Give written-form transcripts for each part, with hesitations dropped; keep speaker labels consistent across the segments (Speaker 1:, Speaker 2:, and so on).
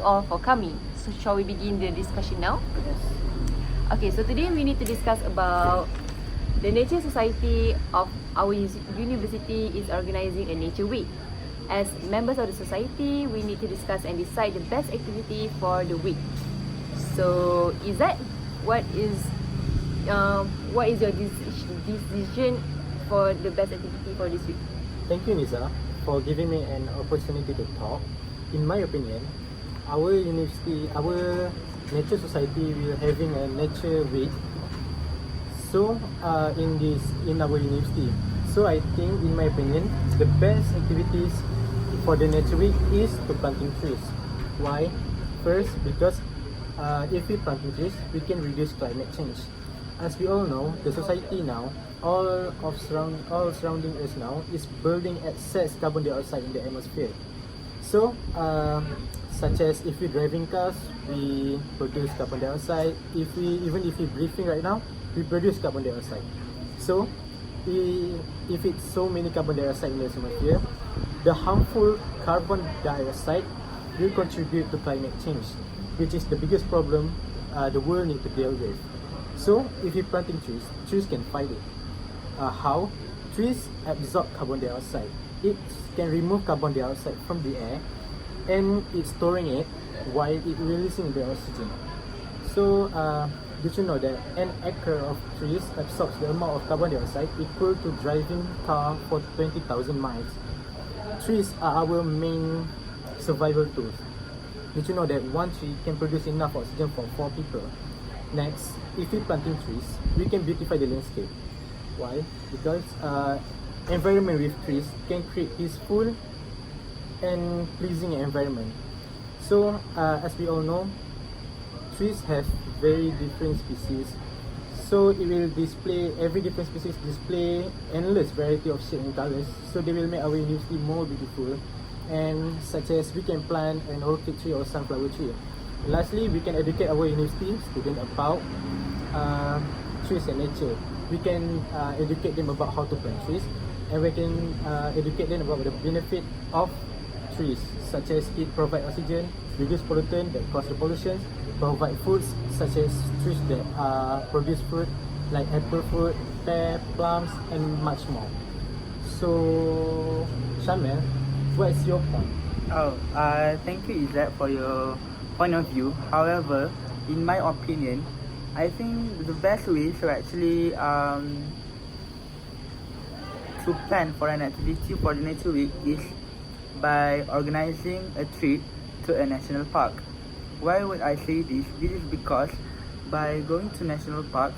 Speaker 1: all for coming. So shall we begin the discussion now?
Speaker 2: Yes.
Speaker 1: Okay, so today we need to discuss about the Nature Society of our university is organizing a nature week. As members of the society, we need to discuss and decide the best activity for the week. So Izzat, what is your decision for the best activity for this week?
Speaker 2: Thank you, Nisaa, for giving me an opportunity to talk. In my opinion, our university, our nature society will having a nature week. So in our university, so I think, in my opinion, the best activities for the nature week is to planting trees. Why? First, because if we planting trees, we can reduce climate change. As we all know, the society now, all surrounding us now is building excess carbon dioxide in the atmosphere. So, such as if we're driving cars, we produce carbon dioxide. Even if we're breathing right now, we produce carbon dioxide. So, if it's so many carbon dioxide in the atmosphere, the harmful carbon dioxide will contribute to climate change, which is the biggest problem the world need to deal with. So, if you're planting trees, trees can fight it. How? Trees absorb carbon dioxide. It can remove carbon dioxide from the air, and it's storing it while it releasing the oxygen. So, did you know that an acre of trees absorbs the amount of carbon dioxide equal to driving car for 20,000 miles? Trees are our main survival tools. Did you know that one tree can produce enough oxygen for 4 people? Next, if we planting trees, we can beautify the landscape. Why? Because environment with trees can create peaceful and pleasing environment. So, as we all know, trees have very different species. So it will display, every different species display endless variety of shapes and colors. So they will make our university more beautiful. And such as we can plant an orchid tree or sunflower tree. Lastly, we can educate our university students about trees and nature. We can educate them about how to plant trees, and we can educate them about the benefit of trees, such as it provide oxygen, reduce pollutant that cause the pollution, provide foods such as trees that produce fruit like apple fruit, pear, plums, and much more. So, Syamil, what is your point?
Speaker 3: Thank you, Izzat, for your point of view. However, in my opinion, I think the best way to actually to plan for an activity for the nature week is by organizing a trip to a national park. Why would I say this? This is because by going to national park,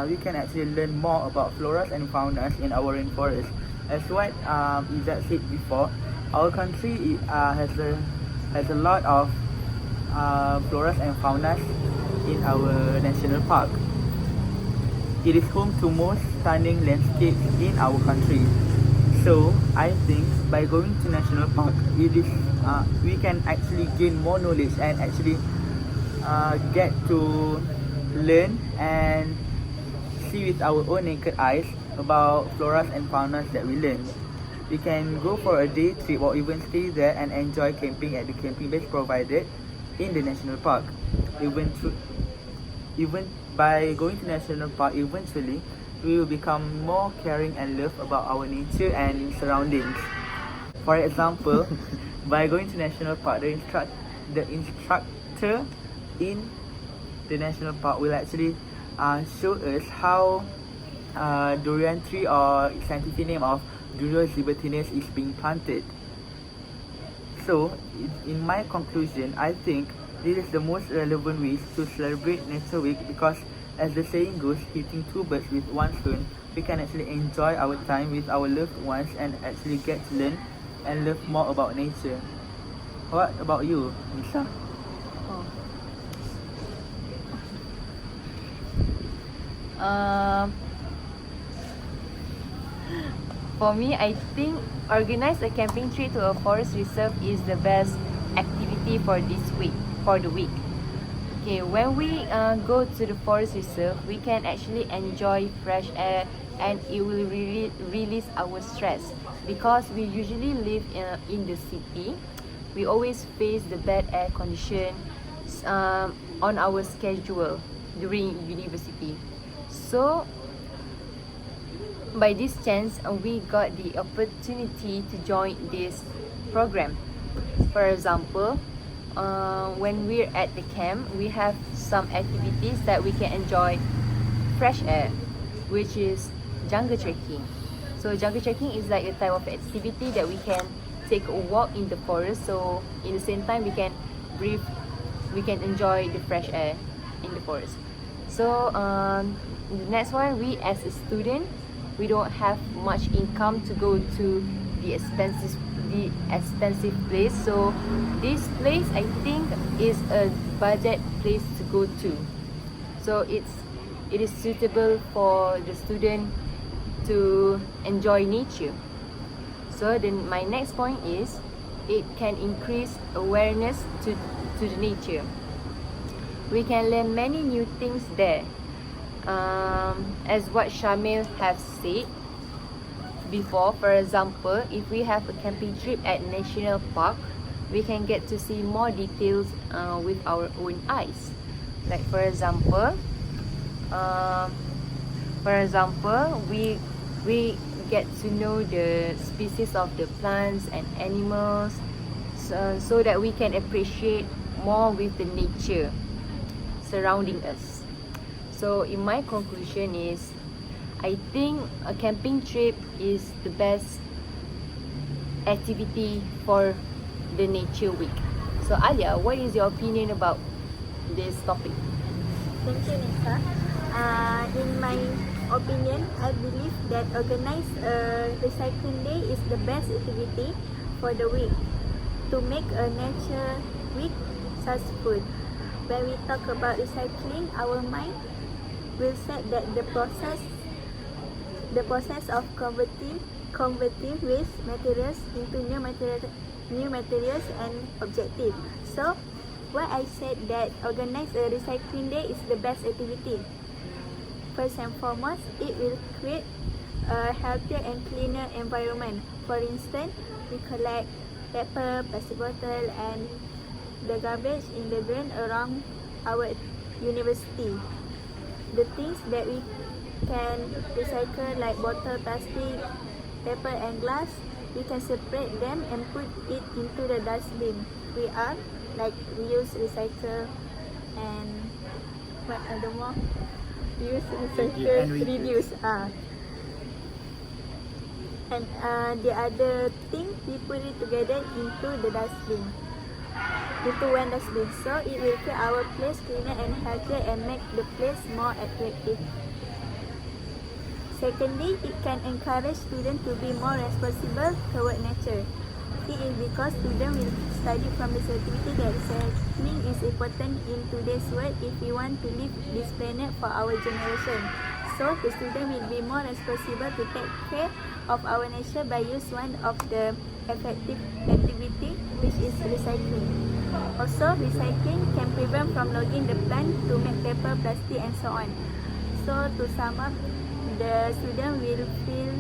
Speaker 3: we can actually learn more about floras and faunas in our rainforest. As what Izzat said before, our country has a lot of floras and faunas in our national park. It is home to most stunning landscapes in our country. So I think by going to national park, we can actually gain more knowledge and actually get to learn and see with our own naked eyes about floras and faunas that we learn. We can go for a day trip or even stay there and enjoy camping at the camping base provided in the national park. Even by going to national park, eventually we will become more caring and love about our nature and surroundings. For example, by going to national park, the instructor in the national park will actually show us how durian tree, or scientific name of Durian libertinus, is being planted. So, in my conclusion, I think this is the most relevant way to celebrate Nature Week, because as the saying goes, hitting 2 birds with 1 stone, we can actually enjoy our time with our loved ones and actually get to learn and love more about nature. What about you, Nisaa?
Speaker 1: For me, I think organize a camping trip to a forest reserve is the best activity for the week. Okay, when we go to the forest reserve, we can actually enjoy fresh air, and it will really release our stress, because we usually live in the city. we always face the bad air condition on our schedule during university. So by this chance, we got the opportunity to join this program. For example, when we're at the camp, we have some activities that we can enjoy fresh air, which is jungle trekking. So jungle trekking is like a type of activity that we can take a walk in the forest. So in the same time, we can breathe, we can enjoy the fresh air in the forest. So the next one, we as a student, we don't have much income to go to the expensive place. So this place, I think, is a budget place to go to. So it is suitable for the student to enjoy nature. So then my next point is, it can increase awareness to the nature. We can learn many new things there. As what Syamil has said before, for example, if we have a camping trip at National Park, we can get to see more details with our own eyes. Like for example, we get to know the species of the plants and animals, so that we can appreciate more with the nature surrounding us. So in my conclusion is, I think a camping trip is the best activity for the nature week. So Aliah, what is your opinion about this topic?
Speaker 4: Thank you, Nisaa. In my opinion, I believe that organize a recycling day is the best activity for the week to make a nature week successful. When we talk about recycling, our mind will set that the process of converting waste materials into new materials and objective. So why I said that organize a recycling day is the best activity. First and foremost, it will create a healthier and cleaner environment. For instance, we collect paper, plastic bottle and the garbage in the drain around our university. The things that we can recycle like bottle, plastic, paper and glass, we can separate them and put it into the dustbin. We use recycle and what other more? Use, recycle, reduce. And the other thing, we put it together into the dustbin, into one dustbin. So it will keep our place cleaner and healthier and make the place more attractive. Secondly, it can encourage students to be more responsible toward nature. It is because students will study from this activity that recycling is important in today's world if we want to leave this planet for our generation. So the student will be more responsible to take care of our nature by use one of the effective activity, which is recycling. Also, recycling can prevent from logging the plant to make paper, plastic and so on. So to sum up, the student will feel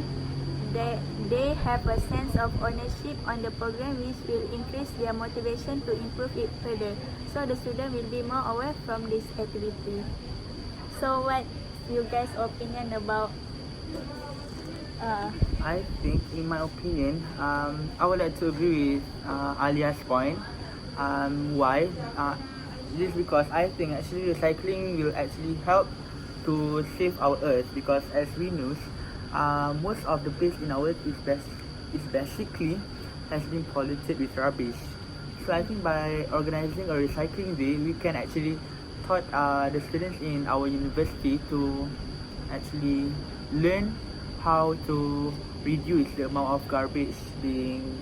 Speaker 4: that they have a sense of ownership on the program, which will increase their motivation to improve it further. So the student will be more aware from this activity. So what you guys' opinion about?
Speaker 3: I think, in my opinion, I would like to agree with Aliah's point. Why? This is because I think actually recycling will actually help to save our earth, because as we know, most of the place in our earth is basically has been polluted with rubbish. So I think by organizing a recycling day, we can actually taught the students in our university to actually learn how to reduce the amount of garbage being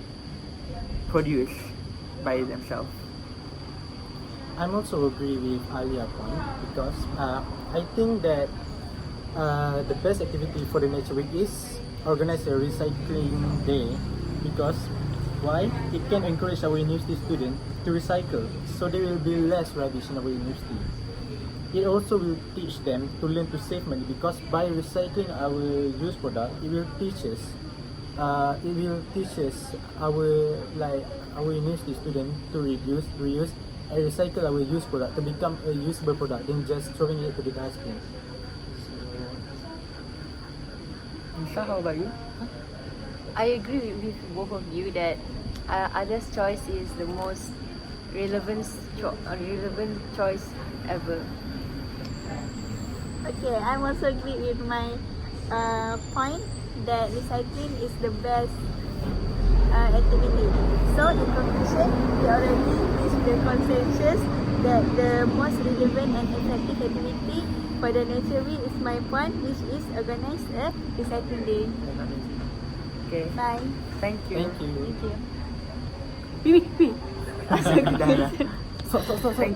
Speaker 3: produced by themselves.
Speaker 2: I'm also agree with Aliah point because I think that the best activity for the nature week is organize a recycling day, because why? It can encourage our university students to recycle, so there will be less rubbish in our university. It also will teach them to learn to save money, because by recycling our used product, it will teach us our our university students to reduce, reuse, and recycle our used product to become a usable product than just throwing it to the dustbin.
Speaker 3: Nisaa, how about you?
Speaker 1: I agree with both of you that Aliah's choice is the most relevant choice ever.
Speaker 4: Okay, I'm also agree with my point that recycling is the best activity. So in conclusion, we already reached the consensus that the most relevant and effective activity for the Nature Week is my point, which is organize a recycling day.
Speaker 3: Okay.
Speaker 4: Bye.
Speaker 3: Thank you.
Speaker 2: Thank you.
Speaker 1: Thank you. Wait.
Speaker 3: Dah. Thank